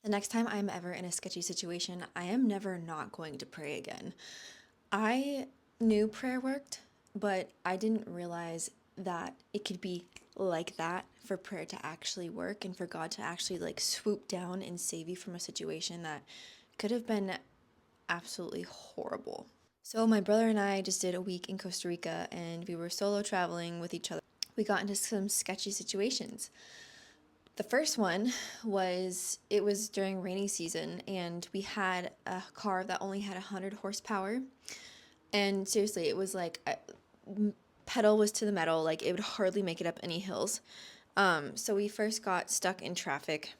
The next time I'm ever in a sketchy situation, I am never not going to pray again. I knew prayer worked, but I didn't realize that it could be like that for prayer to actually work and for God to actually like swoop down and save you from a situation that could have been absolutely horrible. So, my brother and I just did a week in Costa Rica and we were solo traveling with each other. We got into some sketchy situations. The first one was it was during rainy season and we had a car that only had 100 horsepower. And seriously, it was like pedal was to the metal, like it would hardly make it up any hills. So we first got stuck in traffic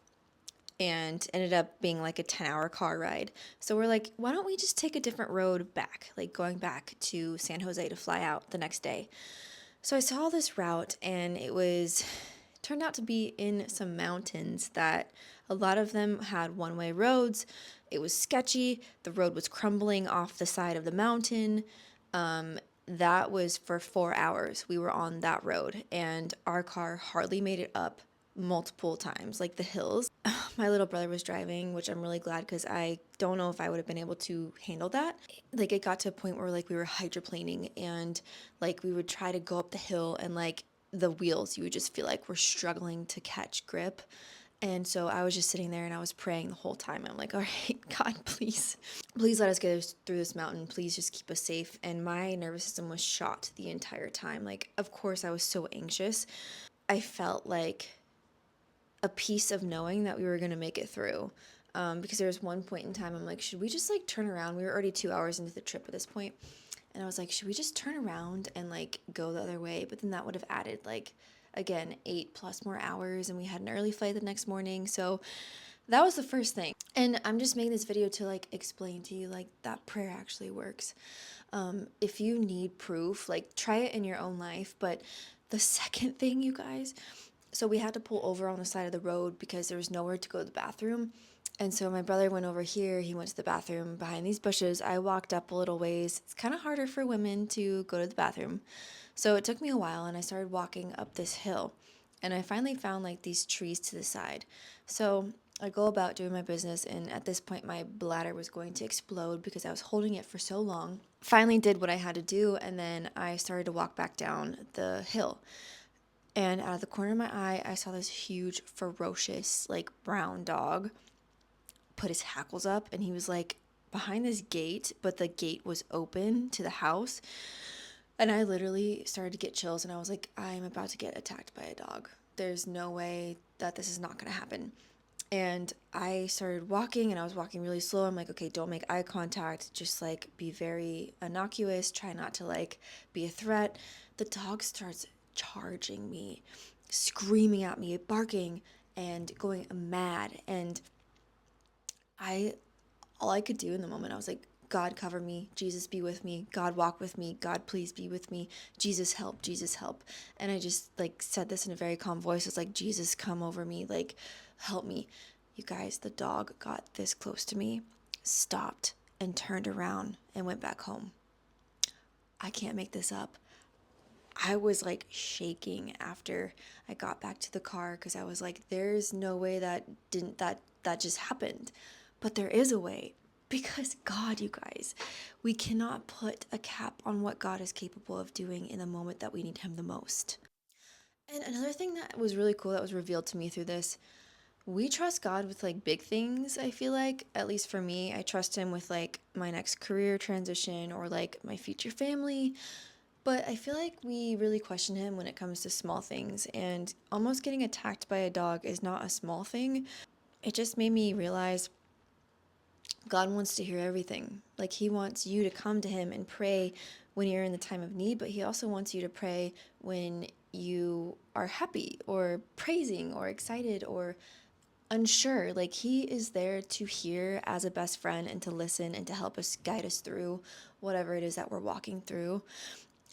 and ended up being like a 10-hour car ride. So we're like, why don't we just take a different road back, like going back to San Jose to fly out the next day. So I saw this route and turned out to be in some mountains that a lot of them had one-way roads. It was sketchy. The road was crumbling off the side of the mountain. That was for 4 hours. We were on that road and our car hardly made it up multiple times, like the hills. My little brother was driving, which I'm really glad because I don't know if I would have been able to handle that. Like it got to a point where like we were hydroplaning and like we would try to go up the hill and like the wheels, you would just feel like we're struggling to catch grip. And so I was just sitting there and I was praying the whole time. I'm like, all right, God, please let us get through this mountain. Please just keep us safe. And my nervous system was shot the entire time. Like, of course, I was so anxious. I felt like a piece of knowing that we were going to make it through. Because there was one point in time, I'm like, should we just like turn around? We were already 2 hours into the trip at this point. And I was like, should we just turn around and like go the other way? But then that would have added like, again, 8+ more hours. And we had an early flight the next morning. So that was the first thing. And I'm just making this video to like explain to you like that prayer actually works. If you need proof, like try it in your own life. But the second thing, you guys, so we had to pull over on the side of the road because there was nowhere to go to the bathroom. And so my brother went over here. He went to the bathroom behind these bushes. I walked up a little ways. It's kind of harder for women to go to the bathroom. So it took me a while and I started walking up this hill. And I finally found like these trees to the side. So I go about doing my business, and at this point, my bladder was going to explode because I was holding it for so long. Finally, did what I had to do, and then I started to walk back down the hill. And out of the corner of my eye, I saw this huge, ferocious, like brown dog put his hackles up, and he was like behind this gate, but the gate was open to the house. And I literally started to get chills, and I was like, I'm about to get attacked by a dog. There's no way that this is not going to happen. And I started walking and I was walking really slow. I'm like, okay, don't make eye contact. Just like be very innocuous. Try not to like be a threat. The dog starts charging me, screaming at me, barking and going mad. And I, all I could do in the moment, I was like, God, cover me. Jesus, be with me. God, walk with me. God, please be with me. Jesus, help. Jesus, help. And I just like said this in a very calm voice. It's like, Jesus, come over me. Like, help me. You guys, the dog got this close to me, stopped, and turned around and went back home. I can't make this up. I was like shaking after I got back to the car because I was like, there's no way that just happened. But there is a way, because God, you guys, we cannot put a cap on what God is capable of doing in the moment that we need him the most. And another thing that was really cool that was revealed to me through this, we trust God with like big things. I feel like, at least for me, I trust him with like my next career transition or like my future family. But I feel like we really question him when it comes to small things, and almost getting attacked by a dog is not a small thing. It just made me realize God wants to hear everything. Like, he wants you to come to him and pray when you're in the time of need, but he also wants you to pray when you are happy or praising or excited or unsure. Like, he is there to hear as a best friend and to listen and to help us guide us through whatever it is that we're walking through.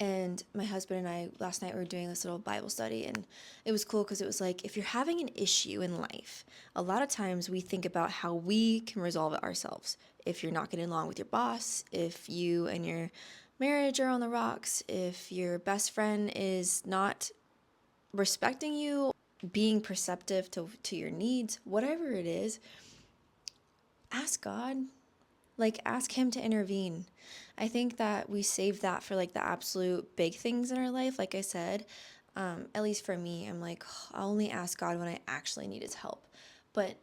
And my husband and I, last night, we were doing this little Bible study, and it was cool because it was like, if you're having an issue in life, a lot of times we think about how we can resolve it ourselves. If you're not getting along with your boss, if you and your marriage are on the rocks, if your best friend is not respecting you, being perceptive to your needs, whatever it is, ask God. Like, ask Him to intervene. I think that we save that for like the absolute big things in our life. Like I said, at least for me, I'm like, I'll only ask God when I actually need His help. But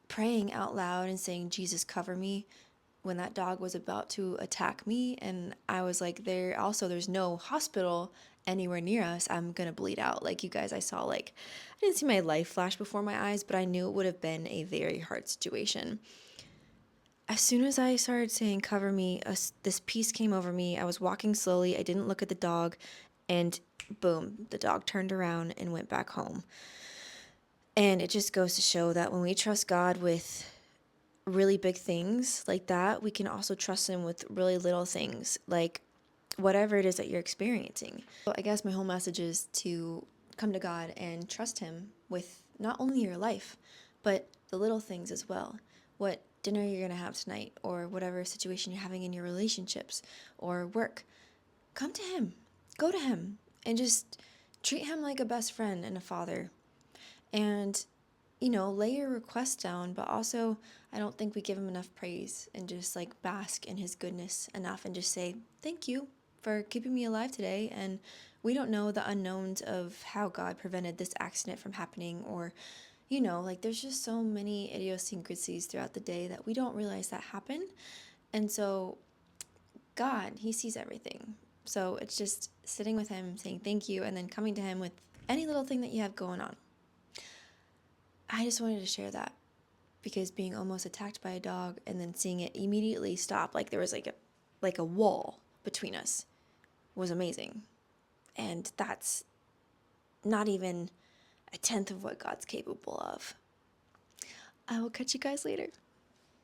praying out loud and saying, Jesus, cover me, when that dog was about to attack me, and I was like, there's no hospital anywhere near us, I'm gonna bleed out. Like, you guys, I saw, like, I didn't see my life flash before my eyes, but I knew it would have been a very hard situation. As soon as I started saying cover me, this peace came over me. I was walking slowly, I didn't look at the dog, and boom, the dog turned around and went back home. And it just goes to show that when we trust God with really big things like that, we can also trust Him with really little things, like whatever it is that you're experiencing. So I guess my whole message is to come to God and trust Him with not only your life, but the little things as well. What dinner you're going to have tonight, or whatever situation you're having in your relationships or work. Come to Him. Go to Him and just treat Him like a best friend and a father. And lay your requests down, but also I don't think we give Him enough praise and just like bask in His goodness enough and just say, thank you for keeping me alive today. And we don't know the unknowns of how God prevented this accident from happening, or, like there's just so many idiosyncrasies throughout the day that we don't realize that happen. And so God, He sees everything. So it's just sitting with Him, saying thank you, and then coming to Him with any little thing that you have going on. I just wanted to share that, because being almost attacked by a dog and then seeing it immediately stop, like there was like a wall between us, was amazing. And that's not even a tenth of what God's capable of. I will catch you guys later.